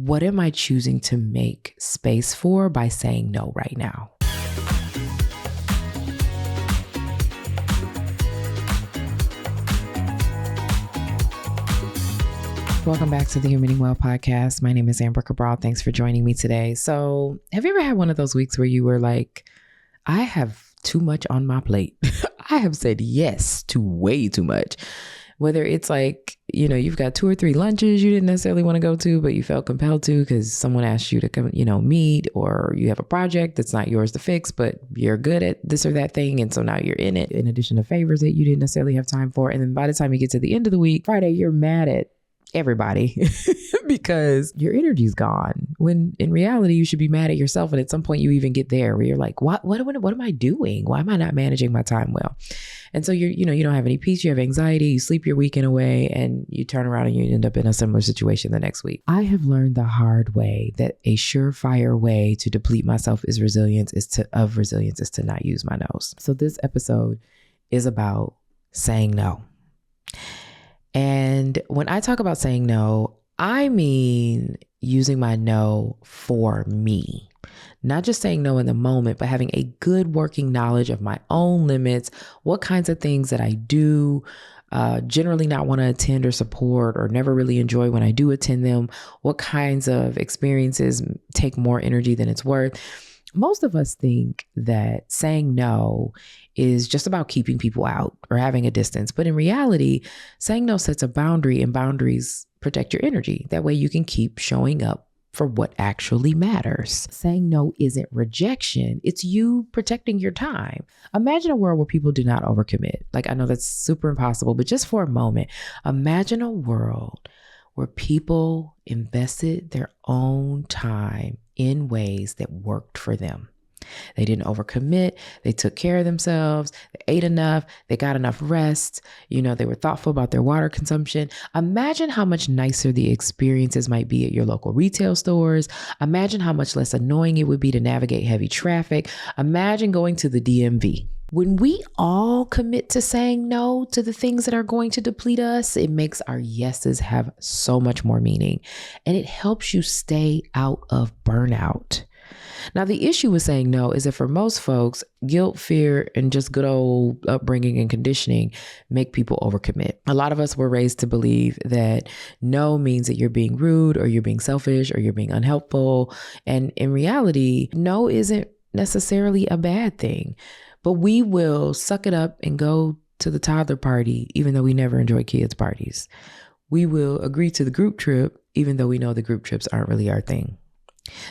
What am I choosing to make space for by saying no right now? Welcome back to the Humaning Well podcast. My name is Amber Cabral. Thanks for joining me today. So have you ever had one of those weeks where you were like, I have too much on my plate. I have said yes to way too much. Whether it's like, you've got 2 or 3 lunches you didn't necessarily want to go to, but you felt compelled to because someone asked you to come, meet, or you have a project that's not yours to fix, but you're good at this or that thing. And so now you're in it, in addition to favors that you didn't necessarily have time for. And then by the time you get to the end of the week, Friday, you're mad at everybody because your energy's gone, when in reality you should be mad at yourself. And at some point you even get there where you're like, what am I doing? Why am I not managing my time well? And so you don't have any peace, you have anxiety, you sleep your weekend away, and you turn around and you end up in a similar situation the next week. I have learned the hard way that a surefire way to deplete myself of resilience is to not use my no's. So this episode is about saying no. And when I talk about saying no, I mean using my no for me. Not just saying no in the moment, but having a good working knowledge of my own limits, what kinds of things that I do generally not want to attend or support, or never really enjoy when I do attend them, what kinds of experiences take more energy than it's worth. Most of us think that saying no is just about keeping people out or having a distance. But in reality, saying no sets a boundary, and boundaries protect your energy. That way you can keep showing up for what actually matters. Saying no isn't rejection. It's you protecting your time. Imagine a world where people do not overcommit. Like, I know that's super impossible, but just for a moment, imagine a world where people invested their own time in ways that worked for them. They didn't overcommit. They took care of themselves. They ate enough. They got enough rest. They were thoughtful about their water consumption. Imagine how much nicer the experiences might be at your local retail stores. Imagine how much less annoying it would be to navigate heavy traffic. Imagine going to the DMV. When we all commit to saying no to the things that are going to deplete us, it makes our yeses have so much more meaning, and it helps you stay out of burnout. Now, the issue with saying no is that for most folks, guilt, fear, and just good old upbringing and conditioning make people overcommit. A lot of us were raised to believe that no means that you're being rude, or you're being selfish, or you're being unhelpful. And in reality, no isn't necessarily a bad thing. But we will suck it up and go to the toddler party, even though we never enjoy kids' parties. We will agree to the group trip, even though we know the group trips aren't really our thing.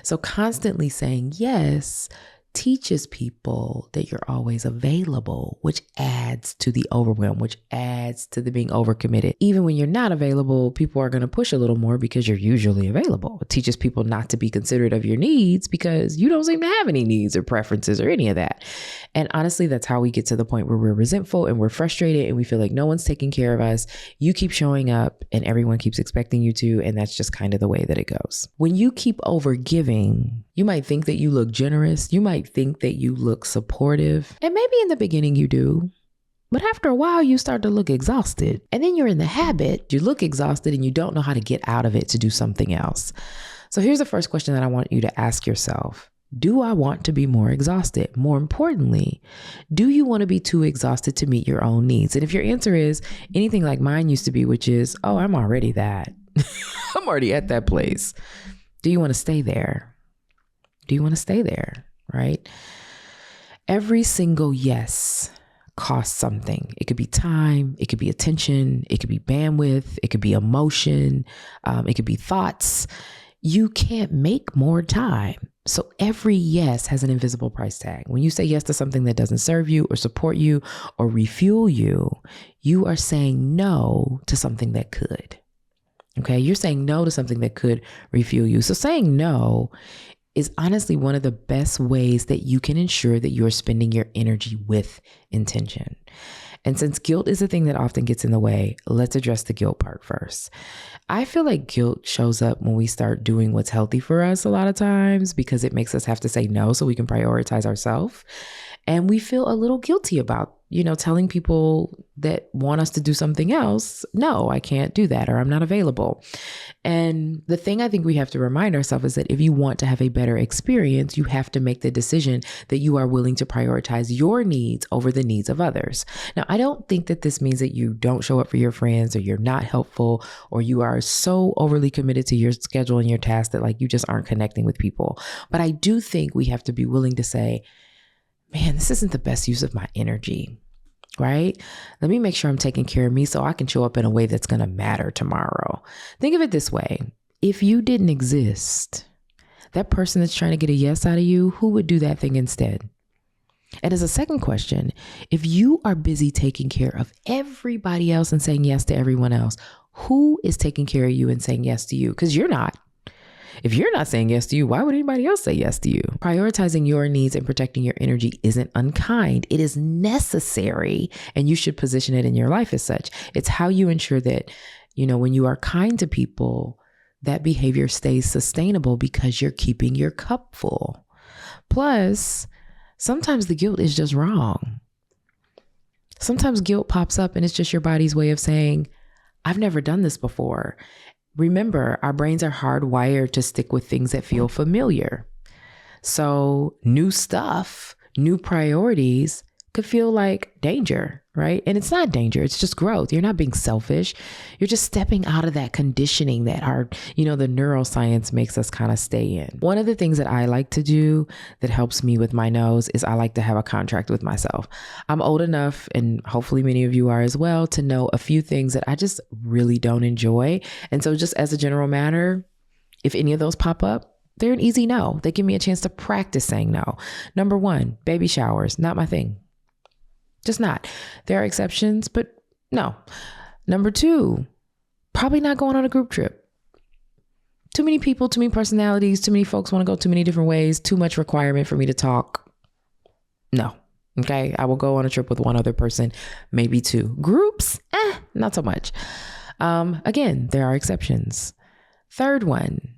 So constantly saying yes teaches people that you're always available, which adds to the overwhelm, which adds to the being overcommitted. Even when you're not available, people are going to push a little more because you're usually available. It teaches people not to be considerate of your needs because you don't seem to have any needs or preferences or any of that. And honestly, that's how we get to the point where we're resentful and we're frustrated and we feel like no one's taking care of us. You keep showing up and everyone keeps expecting you to, and that's just kind of the way that it goes. When you keep over giving, you might think that you look generous. You might think that you look supportive. And maybe in the beginning you do. But after a while, you start to look exhausted. And then you're in the habit. You look exhausted and you don't know how to get out of it to do something else. So here's the first question that I want you to ask yourself. Do I want to be more exhausted? More importantly, do you want to be too exhausted to meet your own needs? And if your answer is anything like mine used to be, which is, oh, I'm already that. I'm already at that place. Do you want to stay there? Do you want to stay there? Right? Every single yes costs something. It could be time. It could be attention. It could be bandwidth. It could be emotion. It could be thoughts. You can't make more time. So every yes has an invisible price tag. When you say yes to something that doesn't serve you or support you or refuel you, you are saying no to something that could. Okay, you're saying no to something that could refuel you. So saying no is honestly one of the best ways that you can ensure that you're spending your energy with intention. And since guilt is a thing that often gets in the way, let's address the guilt part first. I feel like guilt shows up when we start doing what's healthy for us a lot of times because it makes us have to say no so we can prioritize ourselves. And we feel a little guilty about telling people that want us to do something else, no, I can't do that, or I'm not available. And the thing I think we have to remind ourselves is that if you want to have a better experience, you have to make the decision that you are willing to prioritize your needs over the needs of others. Now, I don't think that this means that you don't show up for your friends, or you're not helpful, or you are so overly committed to your schedule and your task that like you just aren't connecting with people. But I do think we have to be willing to say, man, this isn't the best use of my energy, right? Let me make sure I'm taking care of me so I can show up in a way that's going to matter tomorrow. Think of it this way. If you didn't exist, that person that's trying to get a yes out of you, who would do that thing instead? And as a second question, if you are busy taking care of everybody else and saying yes to everyone else, who is taking care of you and saying yes to you? Because you're not. If you're not saying yes to you, why would anybody else say yes to you? Prioritizing your needs and protecting your energy isn't unkind. It is necessary, and you should position it in your life as such. It's how you ensure that, when you are kind to people, that behavior stays sustainable because you're keeping your cup full. Plus, sometimes the guilt is just wrong. Sometimes guilt pops up and it's just your body's way of saying, I've never done this before. Remember, our brains are hardwired to stick with things that feel familiar. So new stuff, new priorities could feel like danger, right? And it's not danger. It's just growth. You're not being selfish. You're just stepping out of that conditioning that the neuroscience makes us kind of stay in. One of the things that I like to do that helps me with my no's is I like to have a contract with myself. I'm old enough, and hopefully many of you are as well, to know a few things that I just really don't enjoy. And so just as a general matter, if any of those pop up, they're an easy no. They give me a chance to practice saying no. Number one, baby showers, not my thing. Just not. There are exceptions, but no. Number two, probably not going on a group trip. Too many people, too many personalities, too many folks want to go too many different ways, too much requirement for me to talk. No. Okay. I will go on a trip with one other person, maybe two. Groups, not so much. Again, there are exceptions. Third one,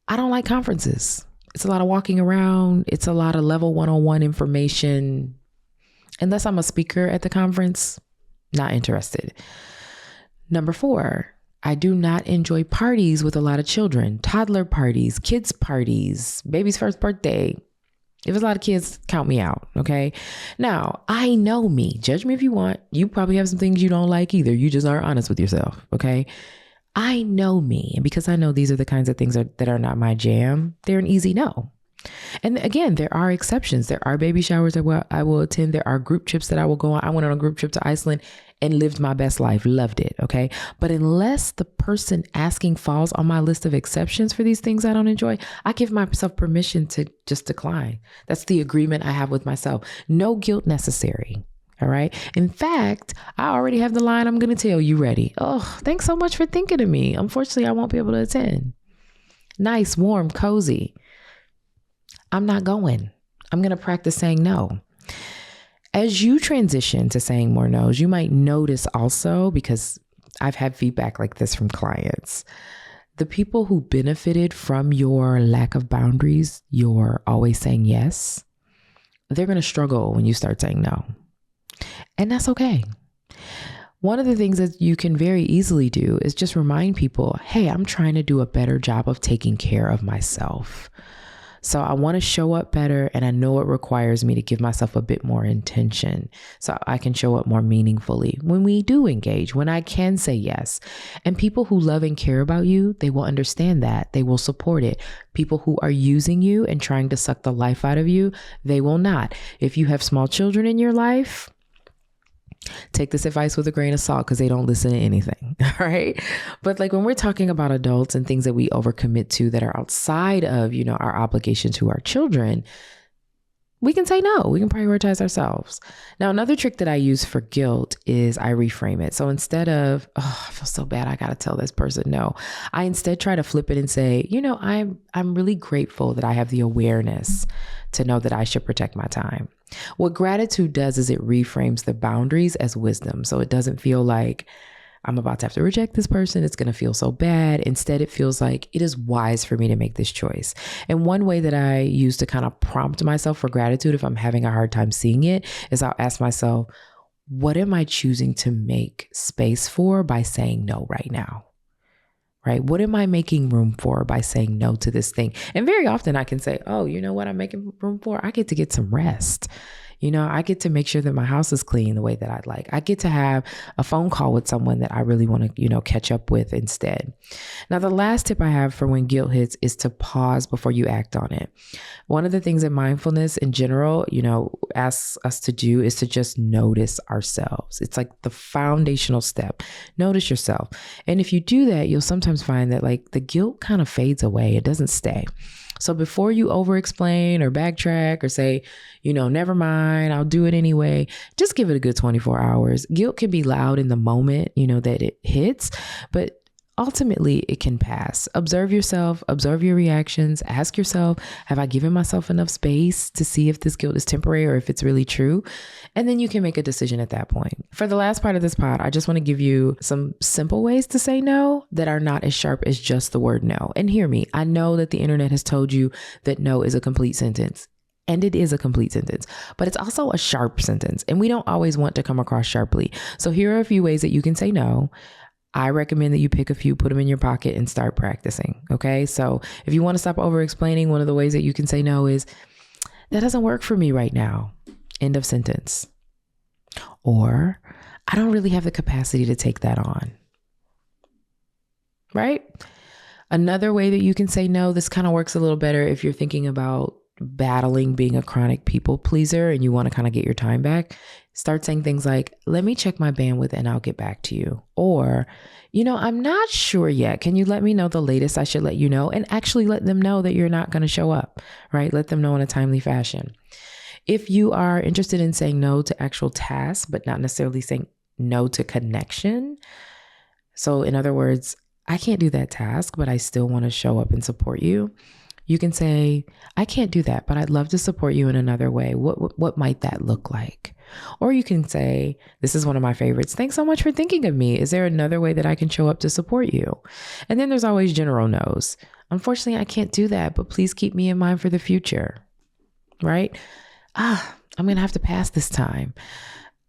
I don't like conferences. It's a lot of walking around. It's a lot of level 101 information. Unless I'm a speaker at the conference, not interested. Number four, I do not enjoy parties with a lot of children, toddler parties, kids parties, baby's first birthday. If it's a lot of kids, count me out. Okay. Now, I know me. Judge me if you want. You probably have some things you don't like either. You just aren't honest with yourself. Okay. I know me. And because I know these are the kinds of things that are not my jam, they're an easy no. And again, there are exceptions. There are baby showers that I will attend. There are group trips that I will go on. I went on a group trip to Iceland and lived my best life. Loved it. Okay. But unless the person asking falls on my list of exceptions for these things I don't enjoy, I give myself permission to just decline. That's the agreement I have with myself. No guilt necessary. All right. In fact, I already have the line I'm going to tell you ready. Oh, thanks so much for thinking of me. Unfortunately, I won't be able to attend. Nice, warm, cozy. I'm not going. I'm going to practice saying no. As you transition to saying more no's, you might notice also, because I've had feedback like this from clients, the people who benefited from your lack of boundaries, your always saying yes, they're going to struggle when you start saying no. And that's okay. One of the things that you can very easily do is just remind people, hey, I'm trying to do a better job of taking care of myself. So I want to show up better, and I know it requires me to give myself a bit more intention so I can show up more meaningfully when we do engage, when I can say yes. And people who love and care about you, they will understand that. They will support it. People who are using you and trying to suck the life out of you, they will not. If you have small children in your life, take this advice with a grain of salt because they don't listen to anything. All right. But like when we're talking about adults and things that we overcommit to that are outside of, our obligation to our children, we can say no. We can prioritize ourselves. Now, another trick that I use for guilt is I reframe it. So instead of, I feel so bad, I got to tell this person no, I instead try to flip it and say, I'm really grateful that I have the awareness to know that I should protect my time. What gratitude does is it reframes the boundaries as wisdom. So it doesn't feel like I'm about to have to reject this person. It's going to feel so bad. Instead, it feels like it is wise for me to make this choice. And one way that I use to kind of prompt myself for gratitude, if I'm having a hard time seeing it, is I'll ask myself, what am I choosing to make space for by saying no right now? Right? What am I making room for by saying no to this thing? And very often I can say, oh, you know what I'm making room for? I get to get some rest. I get to make sure that my house is clean the way that I'd like. I get to have a phone call with someone that I really want to, catch up with instead. Now, the last tip I have for when guilt hits is to pause before you act on it. One of the things that mindfulness in general, asks us to do is to just notice ourselves. It's like the foundational step. Notice yourself. And if you do that, you'll sometimes find that like the guilt kind of fades away. It doesn't stay. So before you over-explain or backtrack or say, never mind, I'll do it anyway, just give it a good 24 hours. Guilt can be loud in the moment, that it hits, but ultimately it can pass. Observe yourself, observe your reactions, ask yourself, have I given myself enough space to see if this guilt is temporary or if it's really true? And then you can make a decision at that point. For the last part of this pod, I just want to give you some simple ways to say no that are not as sharp as just the word no. And hear me, I know that the internet has told you that no is a complete sentence. And it is a complete sentence, but it's also a sharp sentence. And we don't always want to come across sharply. So here are a few ways that you can say no. I recommend that you pick a few, put them in your pocket and start practicing. Okay. So if you want to stop over explaining, one of the ways that you can say no is that doesn't work for me right now. End of sentence. Or I don't really have the capacity to take that on. Right. Another way that you can say no, this kind of works a little better if you're thinking about battling being a chronic people pleaser and you want to kind of get your time back. Start saying things like, let me check my bandwidth and I'll get back to you. Or, I'm not sure yet. Can you let me know the latest I should let you know? And actually let them know that you're not going to show up, right? Let them know in a timely fashion. If you are interested in saying no to actual tasks, but not necessarily saying no to connection. So in other words, I can't do that task, but I still want to show up and support you. You can say, I can't do that, but I'd love to support you in another way. What might that look like? Or you can say, this is one of my favorites. Thanks so much for thinking of me. Is there another way that I can show up to support you? And then there's always general no's. Unfortunately, I can't do that, but please keep me in mind for the future, right? I'm going to have to pass this time.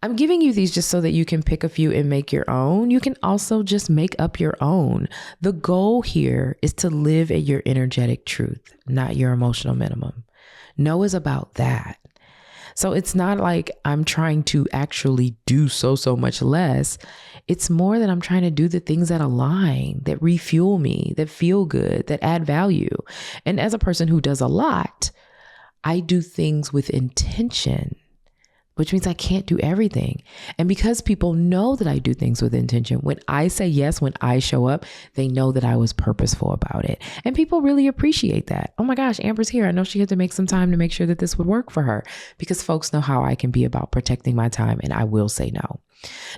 I'm giving you these just so that you can pick a few and make your own. You can also just make up your own. The goal here is to live at your energetic truth, not your emotional minimum. No is about that. So it's not like I'm trying to actually do so much less. It's more that I'm trying to do the things that align, that refuel me, that feel good, that add value. And as a person who does a lot, I do things with intention, which means I can't do everything. And because people know that I do things with intention, when I say yes, when I show up, they know that I was purposeful about it. And people really appreciate that. Oh my gosh, Amber's here. I know she had to make some time to make sure that this would work for her, because folks know how I can be about protecting my time, and I will say no.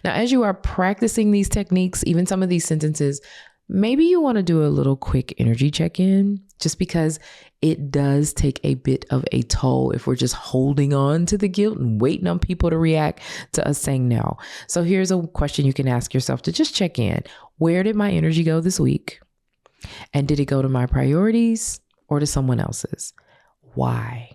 Now, as you are practicing these techniques, even some of these sentences, maybe you want to do a little quick energy check-in, just because it does take a bit of a toll if we're just holding on to the guilt and waiting on people to react to us saying no. So here's a question you can ask yourself to just check in. Where did my energy go this week? And did it go to my priorities or to someone else's? Why?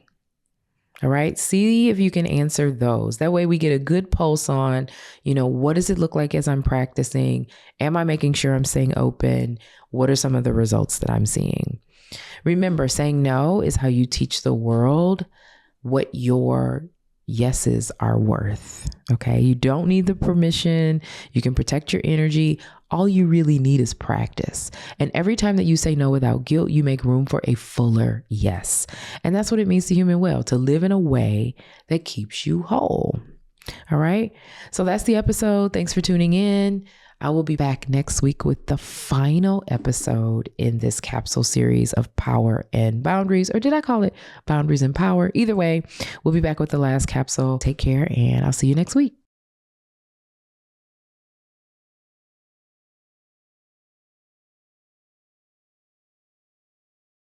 All right. See if you can answer those. That way we get a good pulse on, what does it look like as I'm practicing? Am I making sure I'm staying open? What are some of the results that I'm seeing? Remember, saying no is how you teach the world what your yeses are worth. Okay. You don't need the permission. You can protect your energy. All you really need is practice. And every time that you say no without guilt, you make room for a fuller yes. And that's what it means to human well, to live in a way that keeps you whole. All right. So that's the episode. Thanks for tuning in. I will be back next week with the final episode in this capsule series of Power and Boundaries. Or did I call it Boundaries and Power? Either way, we'll be back with the last capsule. Take care, and I'll see you next week.